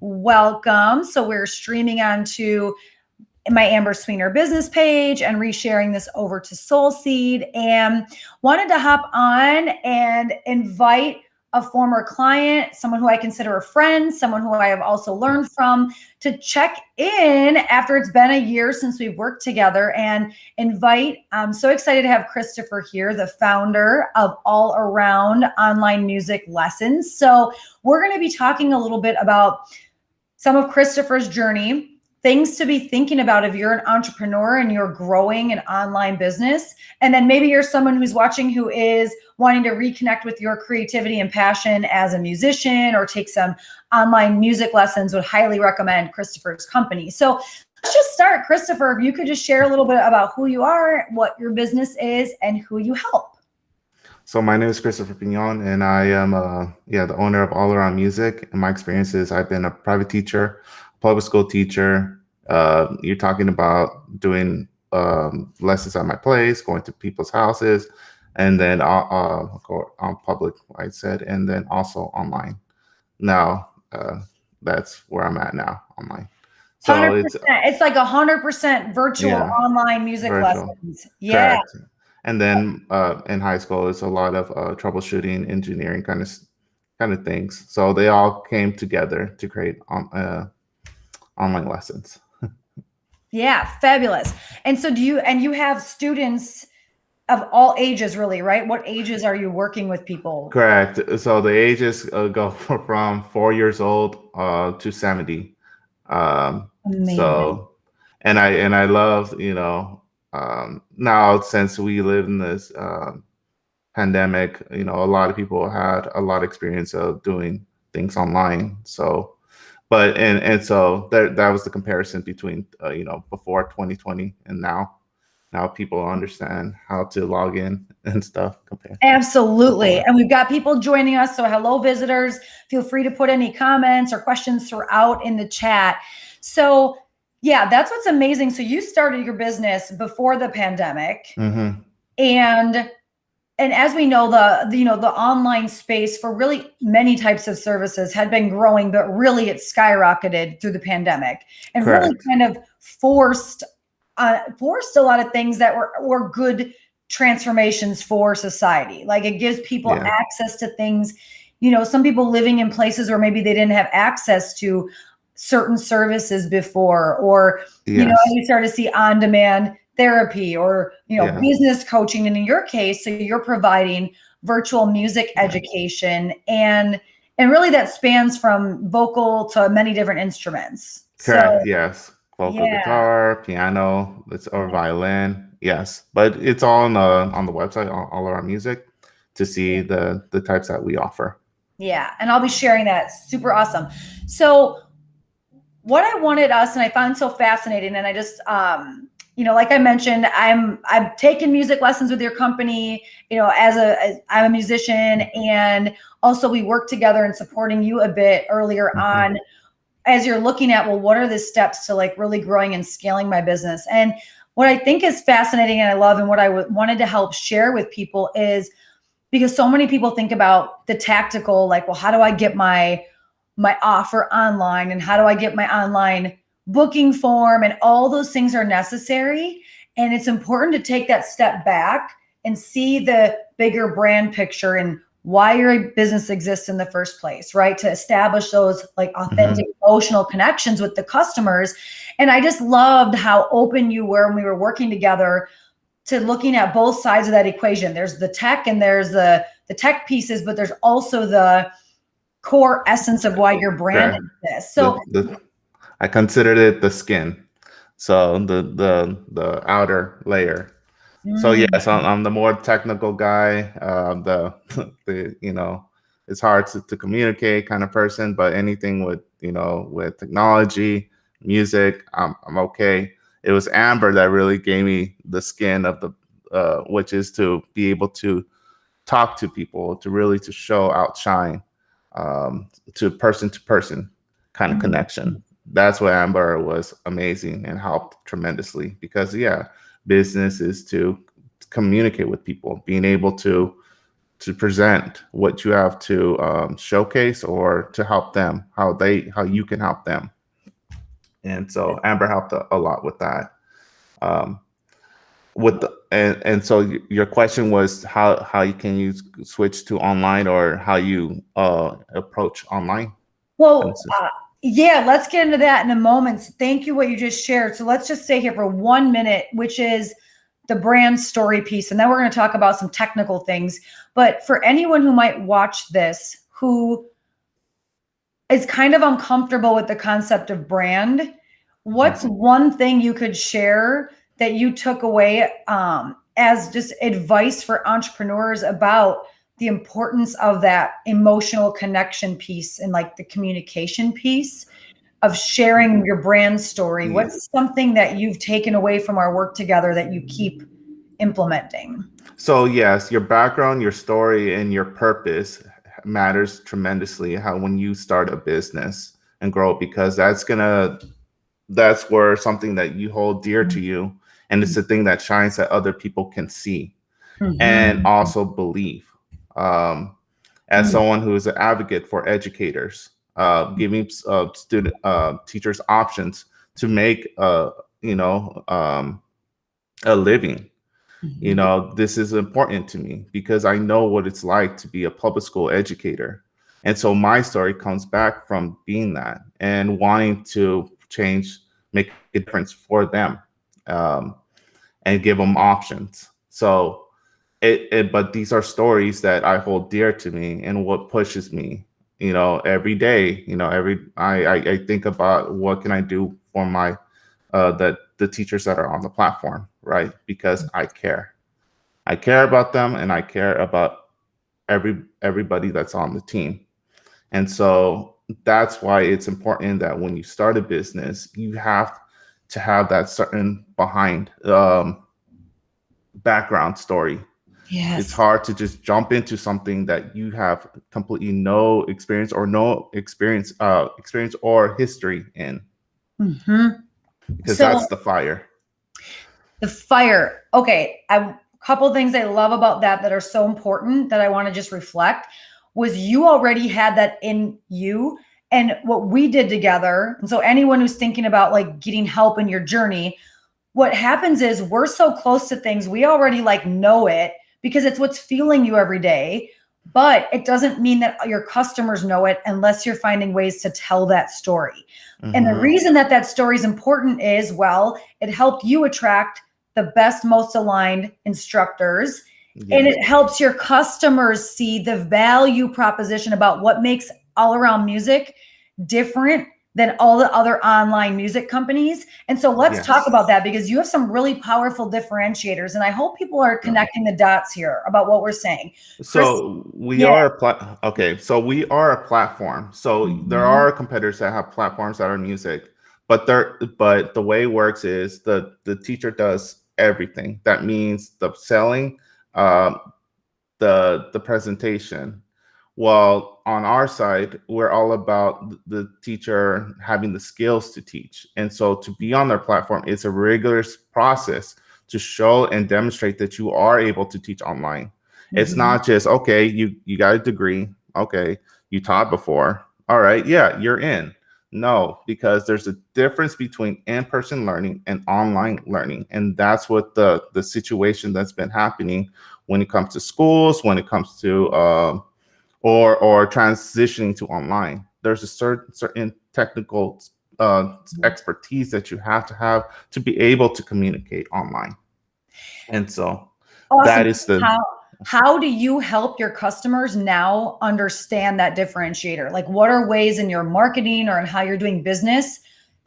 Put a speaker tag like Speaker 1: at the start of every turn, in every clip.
Speaker 1: welcome. So we're streaming onto my Amber Sweener business page and resharing this over to SoulSeed, and wanted to hop on and invite a former client, someone who I consider a friend, someone who I have also learned from, to check in after it's been a year since we've worked together, and invite. I'm so excited to have Christopher here, the founder of All Around Online Music Lessons. So we're going to be talking a little bit about some of Christopher's journey, things to be thinking about if you're an entrepreneur and you're growing an online business. And then maybe you're someone who's watching who is wanting to reconnect with your creativity and passion as a musician or take some online music lessons. Would highly recommend Christopher's company. So let's just start. Christopher, if you could just share a little bit about who you are, what your business is, and who you help.
Speaker 2: So my name is Christopher Pignon, and I am the owner of All Around Music. And my experiences, I've been a private teacher, public school teacher. You're talking about doing lessons at my place, going to people's houses, and then on public, like I said, and then also online. Now that's where I'm at now, online. So
Speaker 1: 100%. It's like 100% virtual online music
Speaker 2: virtual.
Speaker 1: lessons. Yeah.
Speaker 2: Correct. And then in high school, it's a lot of troubleshooting, engineering kind of things. So they all came together to create online lessons.
Speaker 1: Yeah, fabulous. And so you have students of all ages, really, right? What ages are you working with people?
Speaker 2: Correct. So the ages go from 4 years old to 70.
Speaker 1: Amazing.
Speaker 2: So, and I love, now since we live in this pandemic, a lot of people had a lot of experience of doing things online. So, but so that was the comparison between before 2020 and now. Now people understand how to log in and stuff.
Speaker 1: Absolutely. And we've got people joining us. So hello, visitors. Feel free to put any comments or questions throughout in the chat. So yeah, that's what's amazing. So you started your business before the pandemic.
Speaker 2: Mm-hmm.
Speaker 1: And as we know, the online space for really many types of services had been growing, but really it skyrocketed through the pandemic and
Speaker 2: Correct.
Speaker 1: really kind of forced a lot of things that were good transformations for society. Like it gives people access to things, some people living in places where maybe they didn't have access to certain services before, or, you start to see on-demand therapy or, business coaching. And in your case, so you're providing virtual music education and really that spans from vocal to many different instruments.
Speaker 2: Correct. Yes. Vocal, guitar, piano, or violin. Yes, but it's all on the website, All Around Music, to see the types that we offer.
Speaker 1: Yeah, and I'll be sharing that. Super awesome. So what I wanted us, and I found so fascinating, and I just like I mentioned, I've taken music lessons with your company, as I'm a musician, and also we work together in supporting you a bit earlier on. As you're looking at, well, what are the steps to like really growing and scaling my business? And what I think is fascinating and I love, and what I wanted to help share with people is, because so many people think about the tactical, like, well, how do I get my offer online, and how do I get my online booking form, and all those things are necessary. And it's important to take that step back and see the bigger brand picture and why your business exists in the first place, right? To establish those like authentic emotional connections with the customers. And I just loved how open you were when we were working together to looking at both sides of that equation. There's the tech and there's the tech pieces, but there's also the core essence of why your brand exists. So
Speaker 2: I considered it the skin. So the outer layer. So yes, I'm the more technical guy. It's hard to communicate kind of person, but anything with technology, music, I'm okay. It was Amber that really gave me the skin of the, which is to be able to talk to people, to show outshine, to person kind of connection. That's why Amber was amazing and helped tremendously, because business is to communicate with people, being able to to present what you have to showcase, or to help them, how you can help them. And so Amber helped a lot with that. Um, with the, and so your question was how you can use switch to online, or how you approach online.
Speaker 1: Well, yeah, let's get into that in a moment. Thank you what you just shared. So let's just stay here for 1 minute, which is the brand story piece. And then we're going to talk about some technical things. But for anyone who might watch this, who is kind of uncomfortable with the concept of brand, what's one thing you could share that you took away as just advice for entrepreneurs about the importance of that emotional connection piece and like the communication piece of sharing your brand story? What's something that you've taken away from our work together that you keep implementing?
Speaker 2: So yes, your background, your story, and your purpose matters tremendously how when you start a business and grow, because that's where something that you hold dear to you, and it's the thing that shines that other people can see and also believe. As someone who is an advocate for educators, giving student teachers options to make a living. This is important to me because I know what it's like to be a public school educator. And so my story comes back from being that and wanting to change, make a difference for them, and give them options. So but these are stories that I hold dear to me, and what pushes me, every day, I think about what can I do for my, the teachers that are on the platform, right? Because I care about them, and I care about everybody that's on the team. And so that's why it's important that when you start a business, you have to have that certain background story.
Speaker 1: Yes.
Speaker 2: It's hard to just jump into something that you have completely no experience or history in, because that's the fire.
Speaker 1: The fire. Okay. A couple things I love about that are so important that I want to just reflect was you already had that in you, and what we did together. And so anyone who's thinking about like getting help in your journey, what happens is we're so close to things. We already like know it because it's what's fueling you every day. But it doesn't mean that your customers know it unless you're finding ways to tell that story. And the reason that story is important is, well, it helped you attract the best, most aligned instructors. And it helps your customers see the value proposition about what makes All Around Music different than all the other online music companies. And so let's talk about that, because you have some really powerful differentiators, and I hope people are connecting the dots here about what we're saying.
Speaker 2: So we are a platform. So there are competitors that have platforms that are music, but the way it works is the teacher does everything. That means the selling, the presentation. Well, on our side, we're all about the teacher having the skills to teach. And so to be on their platform, it's a rigorous process to show and demonstrate that you are able to teach online. It's not just, okay, you got a degree. Okay, you taught before. All right, yeah, you're in. No, because there's a difference between in-person learning and online learning. And that's what the situation that's been happening when it comes to schools, when it comes to or transitioning to online. There's a certain technical expertise that you have to be able to communicate online. And so that is
Speaker 1: how do you help your customers now understand that differentiator? Like, what are ways in your marketing or in how you're doing business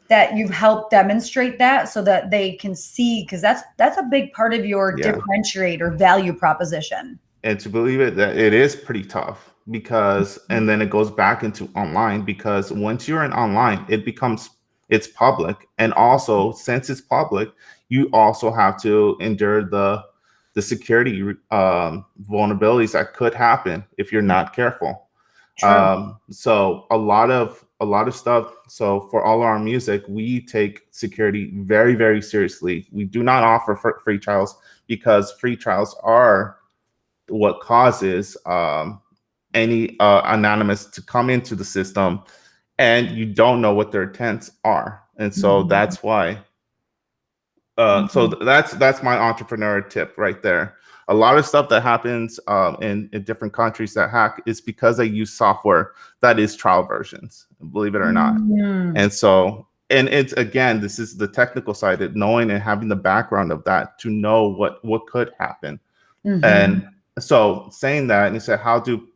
Speaker 1: that you've helped demonstrate that so that they can see? Because that's a big part of your differentiator value proposition.
Speaker 2: And to believe it, that it is pretty tough, because, and then it goes back into online, because once you're in online, it's public. And also, since it's public, you also have to endure the security vulnerabilities that could happen if you're not careful. So a lot of stuff. So for All Around Music, we take security very, very seriously. We do not offer free trials, because free trials are what causes any anonymous to come into the system, and you don't know what their intents are. And so
Speaker 1: Mhm.
Speaker 2: that's why.
Speaker 1: Mhm.
Speaker 2: That's my entrepreneur tip right there. A lot of stuff that happens in different countries that hack is because they use software that is trial versions, believe it or not.
Speaker 1: Mm.
Speaker 2: And so, and it's again, this is the technical side, of knowing and having the background of that to know what could happen.
Speaker 1: Mhm.
Speaker 2: And so, saying that, and you said, how do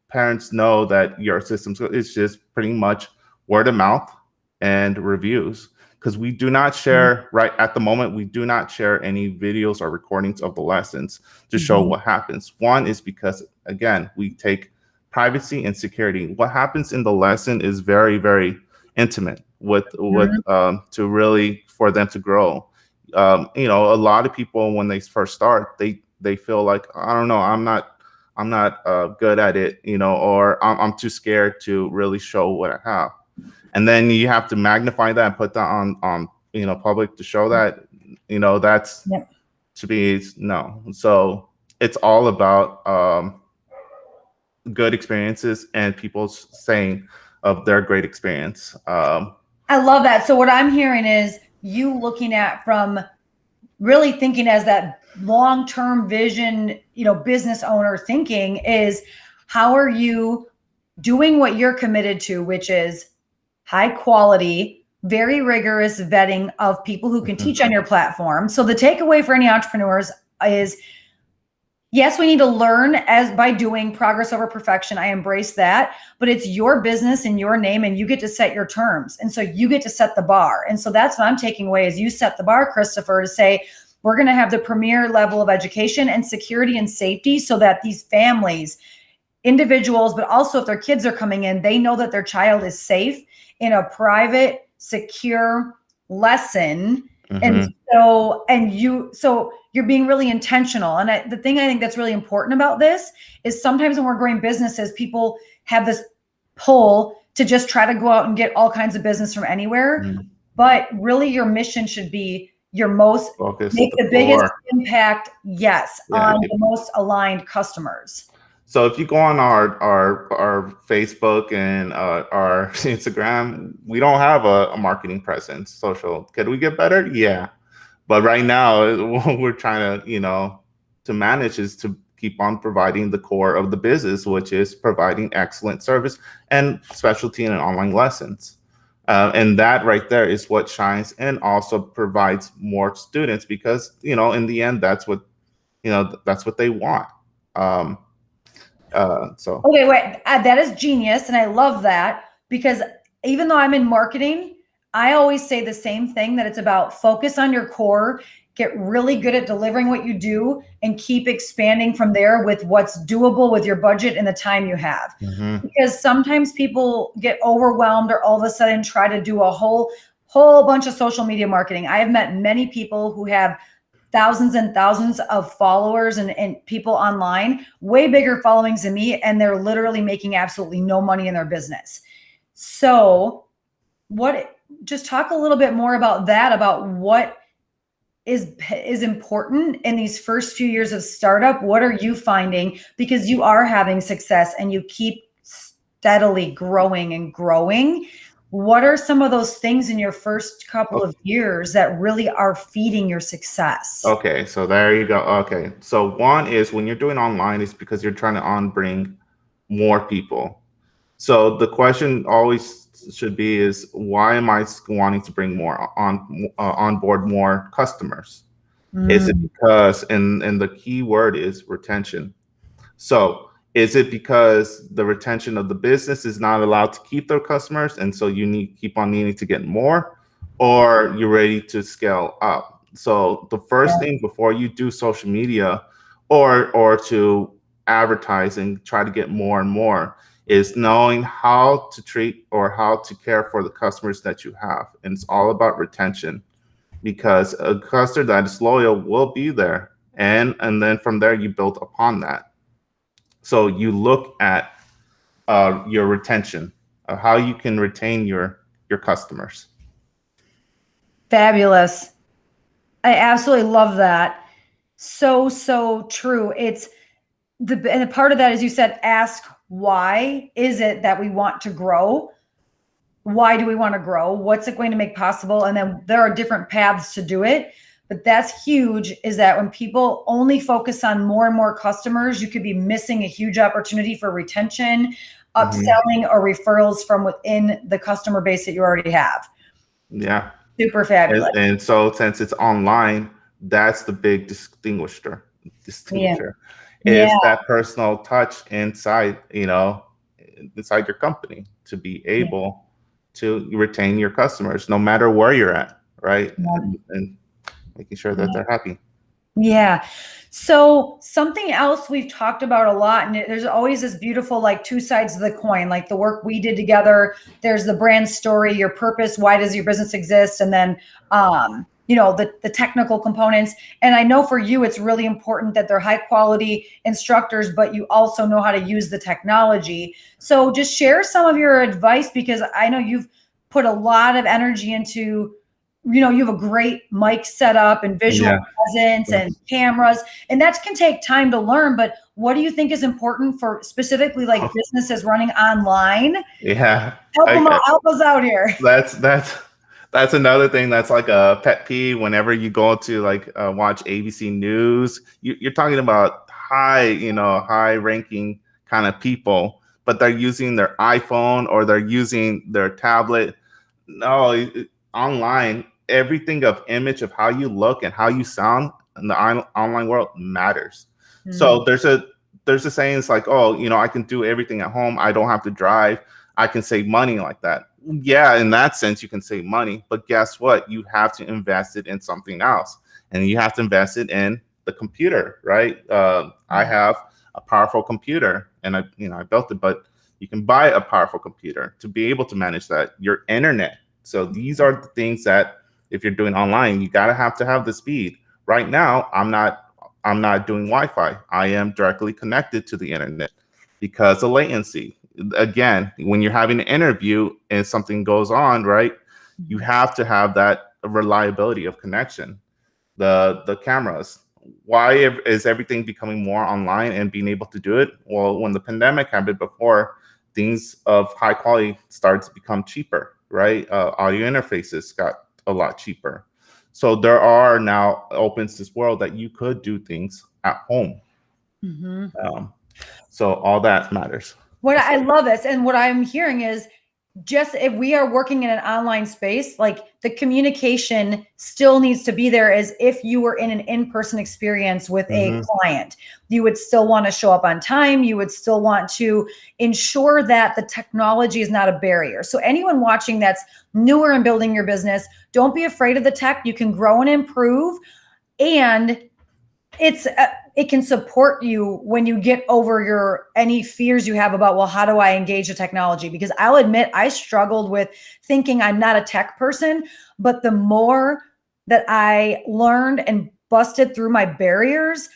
Speaker 2: parents know that your system's good? It's just pretty much word of mouth and reviews. Because we do not share, right at the moment, we do not share any videos or recordings of the lessons to show
Speaker 1: Mhm.
Speaker 2: what happens. One is because, again, we take privacy and security. What happens in the lesson is very, very intimate
Speaker 1: Mhm.
Speaker 2: to really for them to grow. A lot of people when they first start, they feel like, I don't know, I'm not good at it, or I'm too scared to really show what I have. And then you have to magnify that and put that on public to show that, that's
Speaker 1: Yep.
Speaker 2: to be no. So it's all about good experiences and people saying of their great experience.
Speaker 1: I love that. So what I'm hearing is you looking at from really thinking as that long-term vision, business owner thinking is how are you doing what you're committed to, which is high quality, very rigorous vetting of people who can
Speaker 2: Mhm.
Speaker 1: teach on your platform. So the takeaway for any entrepreneurs is yes, we need to learn as by doing, progress over perfection. I embrace that, but it's your business and your name and you get to set your terms. And so you get to set the bar. And so that's what I'm taking away is you set the bar, Christopher, to say, we're going to have the premier level of education and security and safety so that these families, individuals, but also if their kids are coming in, they know that their child is safe in a private, secure lesson. And
Speaker 2: Mhm.
Speaker 1: so you're being really intentional. And the thing I think that's really important about this is sometimes when we're growing businesses, people have this pull to just try to go out and get all kinds of business from anywhere.
Speaker 2: Mhm.
Speaker 1: But really your mission should be your most
Speaker 2: Focus
Speaker 1: make
Speaker 2: the
Speaker 1: the biggest
Speaker 2: core.
Speaker 1: impact, yes,
Speaker 2: Yeah.
Speaker 1: on the most aligned customers.
Speaker 2: So if you go on our Facebook and our Instagram, we don't have a marketing presence, social. Could we get better? Yeah. But right now, what we're trying to, to manage is to keep on providing the core of the business, which is providing excellent service and specialty in online lessons. And that right there is what shines and also provides more students because, in the end, that's what they want. Um, so.
Speaker 1: Okay, wait. That is genius. And I love that because even though I'm in marketing, I always say the same thing that it's about focus on your core, get really good at delivering what you do, and keep expanding from there with what's doable with your budget and the time you have.
Speaker 2: Mhm.
Speaker 1: Because sometimes people get overwhelmed or all of a sudden try to do a whole bunch of social media marketing. I have met many people who have thousands and thousands of followers and people online, way bigger followings than me, and they're literally making absolutely no money in their business. So, just talk a little bit more about that, about what is important in these first few years of startup. What are you finding? Because you are having success and you keep steadily growing and growing. What are some of those things in your first couple of years that really are feeding your success?
Speaker 2: Okay, so there you go. Okay, so one is when you're doing online, is because you're trying to bring more people. So the question always should be is why am I wanting to bring more on board more customers? Is it
Speaker 1: Mm,
Speaker 2: because and the key word is retention. So is it because the retention of the business is not allowed to keep their customers, and so you keep on needing to get more, or you're ready to scale up? So the
Speaker 1: yeah.
Speaker 2: first thing before you do social media, or to advertise and try to get more and more, is knowing how to treat or how to care for the customers that you have, and it's all about retention because a customer that is loyal will be there, and then from there you build upon that. So you look at your retention, how you can retain your customers.
Speaker 1: Fabulous. I absolutely love that. So true. It's and the part of that is, you said, ask why is it that we want to grow? Why do we want to grow? What's it going to make possible? And then there are different paths to do it. But that's huge, is that when people only focus on more and more customers, you could be missing a huge opportunity for retention, upselling, or referrals from within the customer base that you already have.
Speaker 2: Yeah.
Speaker 1: Super fabulous.
Speaker 2: And so since it's online, that's the big distinguisher. Is that personal touch inside, inside your company, to be able to retain your customers no matter where you're at, right? And making sure that they're happy.
Speaker 1: Yeah. So something else we've talked about a lot, and there's always this beautiful, like, two sides of the coin, like the work we did together. There's the brand story, your purpose, why does your business exist? And then, the technical components. And I know for you, it's really important that they're high quality instructors, but you also know how to use the technology. So just share some of your advice, because I know you've put a lot of energy into, you have a great mic setup and visual presence and cameras, and that can take time to learn. But what do you think is important for specifically like businesses running online?
Speaker 2: Yeah.
Speaker 1: Help us out here.
Speaker 2: That's another thing that's like a pet peeve. Whenever you go to watch ABC News, you're talking about high ranking kind of people, but they're using their iPhone or they're using their tablet. No, online, everything of image of how you look and how you sound in the online world matters. So there's a saying, it's like, I can do everything at home. I don't have to drive. I can save money like that. Yeah, in that sense, you can save money. But guess what? You have to invest it in something else. And you have to invest it in the computer, right? I have a powerful computer, and I built it, but you can buy a powerful computer to be able to manage that. Your internet. So these are the things that, if you're doing online, you gotta have the speed. Right now, I'm not doing Wi-Fi. I am directly connected to the internet because of latency. Again, when you're having an interview and something goes on, right, you have to have that reliability of connection. The cameras. Why is everything becoming more online and being able to do it? Well, when the pandemic happened before, things of high quality started to become cheaper, right? Audio interfaces got a lot cheaper. So there are now opens this world that you could do things at home. So all that matters.
Speaker 1: What I love this, and what I'm hearing is, just if we are working in an online space, like, the communication still needs to be there, as if you were in an in-person experience with a client. You would still want to show up on time. You would still want to ensure that the technology is not a barrier. So anyone watching that's newer in building your business, don't be afraid of the tech. You can grow and improve, and it can support you when you get over any fears you have about, well, how do I engage the technology? Because I'll admit, I struggled with thinking I'm not a tech person, but the more that I learned and busted through my barriers,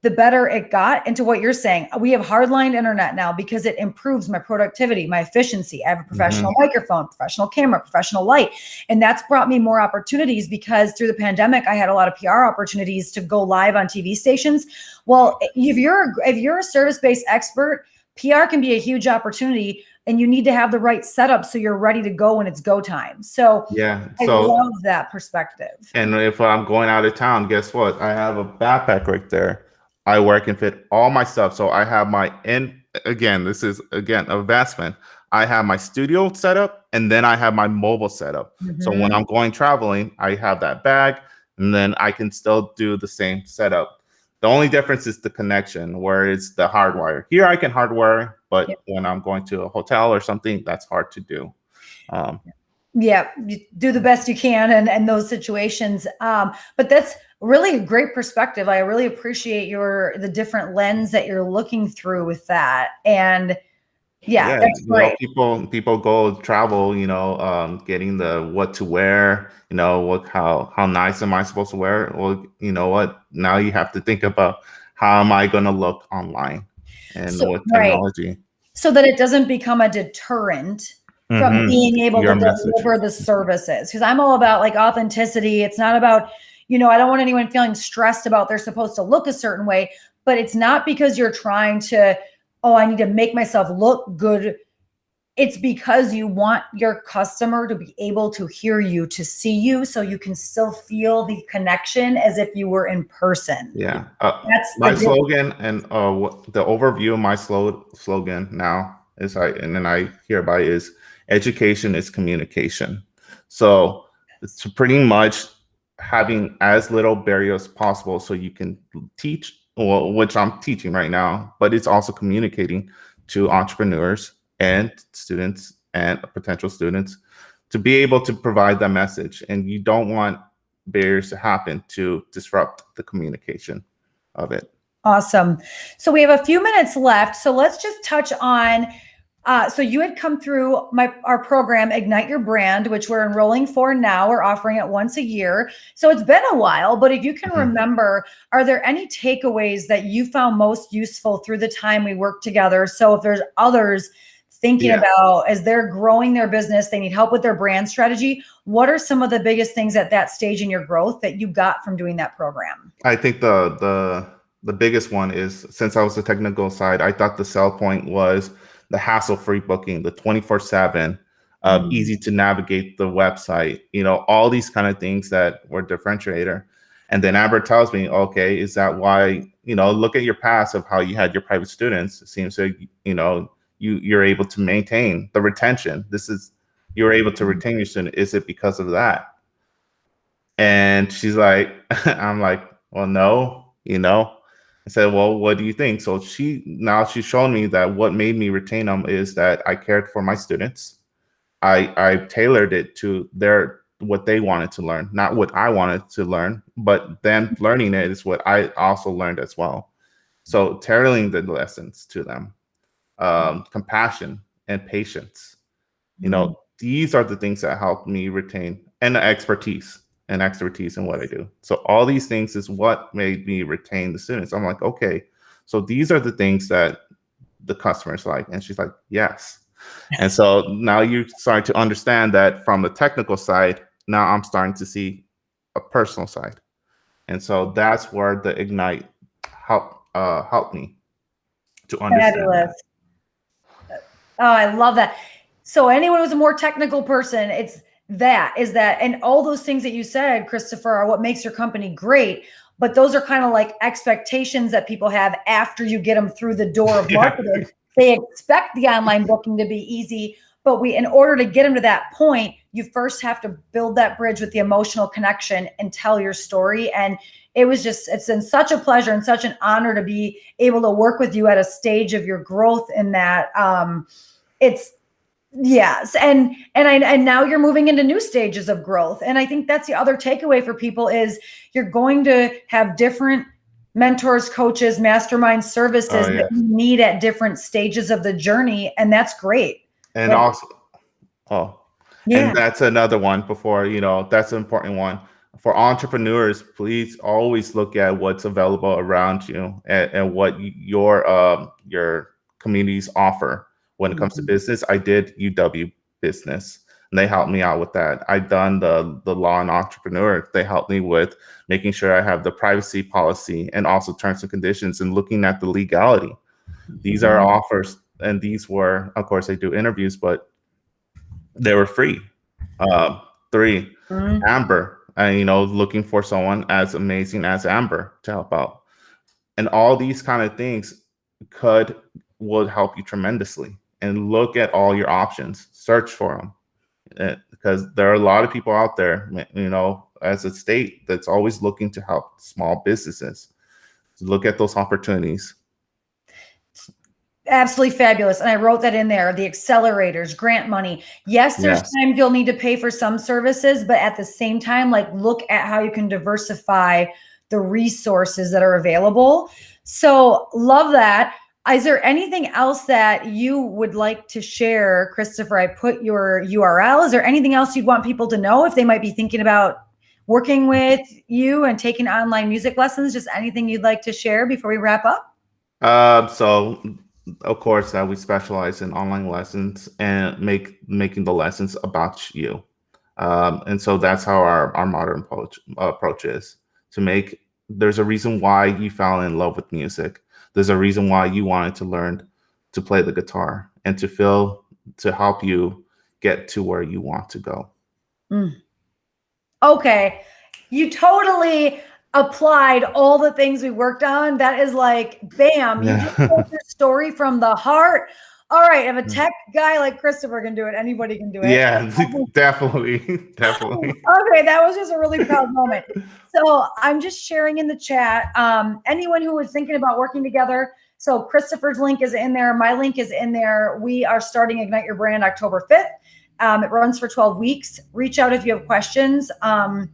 Speaker 1: the better it got. And to what you're saying, we have hardline internet now because it improves my productivity, my efficiency. I have a professional microphone, professional camera, professional light. And that's brought me more opportunities, because through the pandemic, I had a lot of PR opportunities to go live on TV stations. Well, if you're a service-based expert, PR can be a huge opportunity, and you need to have the right setup so you're ready to go when it's go time. So I love that perspective. And
Speaker 2: if I'm going out of town, guess what? I have a backpack right there. I where I can fit all my stuff. So I have this is an investment. I have my studio set up, and then I have my mobile setup. So when I'm going traveling, I have that bag, and then I can still do the same setup. The only difference is the connection, where it's the hardwire. Here I can hardwire, but when I'm going to a hotel or something, that's hard to do.
Speaker 1: You do the best you can in those situations. But that's really a great perspective. I really appreciate the different lens that you're looking through with that. And that's great.
Speaker 2: People go travel, getting the what to wear, how nice am I supposed to wear? Well, you know what? Now you have to think about, how am I going to look online and with technology,
Speaker 1: so that it doesn't become a deterrent from being able to deliver the services. Because I'm all about authenticity. It's not about, I don't want anyone feeling stressed about they're supposed to look a certain way, but it's not because you're trying to, oh, I need to make myself look good. It's because you want your customer to be able to hear you, to see you, so you can still feel the connection as if you were in person.
Speaker 2: Yeah.
Speaker 1: That's
Speaker 2: My
Speaker 1: the
Speaker 2: slogan and the overview of my slogan now is and then I hereby is education is communication. So it's pretty much having as little barriers as possible so you can teach, well, which I'm teaching right now, but it's also communicating to entrepreneurs and students and potential students to be able to provide that message. And you don't want barriers to happen to disrupt the communication of it.
Speaker 1: Awesome. So we have a few minutes left. So let's just touch on, so you had come through our program, Ignite Your Brand, which we're enrolling for now. We're offering it once a year. So it's been a while, but if you can remember, are there any takeaways that you found most useful through the time we worked together? So if there's others thinking about, as they're growing their business, they need help with their brand strategy, what are some of the biggest things at that stage in your growth that you got from doing that program?
Speaker 2: I think the biggest one is, since I was the technical side, I thought the sell point was the hassle-free booking, the 24/7, easy to navigate the website, all these kind of things that were differentiator. And then Amber tells me, okay, is that why, look at your past of how you had your private students. It seems like, you're able to maintain the retention. You're able to retain your student. Is it because of that? And she's like, I'm like, well, no, I said, well, what do you think? So she's shown me that what made me retain them is that I cared for my students. I tailored it to what they wanted to learn, not what I wanted to learn, but them learning it is what I also learned as well. So tailoring the lessons to them, compassion and patience, these are the things that help me retain, and expertise in what I do. So all these things is what made me retain the students. I'm like, okay, so these are the things that the customers like. And she's like, yes. And so now you're starting to understand that from the technical side, now I'm starting to see a personal side. And so that's where the Ignite helped me to understand.
Speaker 1: Fabulous. That. Oh, I love that. So anyone who's a more technical person, is that, and all those things that you said, Christopher, are what makes your company great. But those are kind of like expectations that people have after you get them through the door of marketing. They expect the online booking to be easy, but in order to get them to that point, you first have to build that bridge with the emotional connection and tell your story. And it's been such a pleasure and such an honor to be able to work with you at a stage of your growth in that. Yes. And now you're moving into new stages of growth. And I think that's the other takeaway for people is you're going to have different mentors, coaches, mastermind services that you need at different stages of the journey. And that's great.
Speaker 2: And and that's another one before, that's an important one. For entrepreneurs, please always look at what's available around you and what your communities offer. When it comes to business, I did UW Business, and they helped me out with that. I've done the Law and Entrepreneur. They helped me with making sure I have the privacy policy and also terms and conditions and looking at the legality. These are offers, and these were, of course, they do interviews, but they were free. 3, Amber, looking for someone as amazing as Amber to help out. And all these kind of things would help you tremendously. And look at all your options, search for them, because there are a lot of people out there, as a state that's always looking to help small businesses. So look at those opportunities.
Speaker 1: Absolutely fabulous. And I wrote that in there, the accelerators, grant money. Yes, there's times you'll need to pay for some services, but at the same time, look at how you can diversify the resources that are available. So love that. Is there anything else that you would like to share, Christopher? I put your URL. Is there anything else you'd want people to know if they might be thinking about working with you and taking online music lessons? Just anything you'd like to share before we wrap up?
Speaker 2: So, of course, we specialize in online lessons and making the lessons about you. And so that's how our modern approach is, to make there's a reason why you fell in love with music. There's a reason why you wanted to learn to play the guitar and to help you get to where you want to go.
Speaker 1: Okay. You totally applied all the things we worked on. That is like, bam, you just told your story from the heart. All right, if a tech guy like Christopher can do it, anybody can do it.
Speaker 2: Yeah, definitely. Definitely.
Speaker 1: Okay, that was just a really proud moment. So I'm just sharing in the chat. Anyone who was thinking about working together, so Christopher's link is in there. My link is in there. We are starting Ignite Your Brand October 5th. It runs for 12 weeks. Reach out if you have questions. And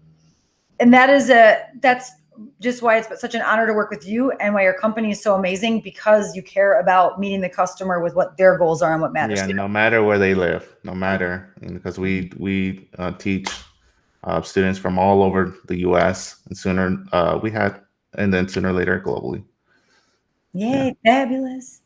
Speaker 1: that's just why it's such an honor to work with you and why your company is so amazing, because you care about meeting the customer with what their goals are and what matters.
Speaker 2: Yeah, no matter where they live, no matter, because we teach students from all over the U.S. and sooner or later globally.
Speaker 1: Yay, yeah. Fabulous.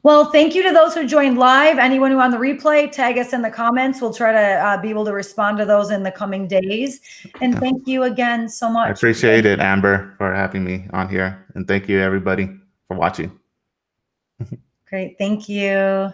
Speaker 1: Well, thank you to those who joined live. Anyone who on the replay, tag us in the comments. We'll try to be able to respond to those in the coming days. And thank you again so much.
Speaker 2: I appreciate it, Amber, for having me on here. And thank you, everybody, for watching.
Speaker 1: Great. Thank you.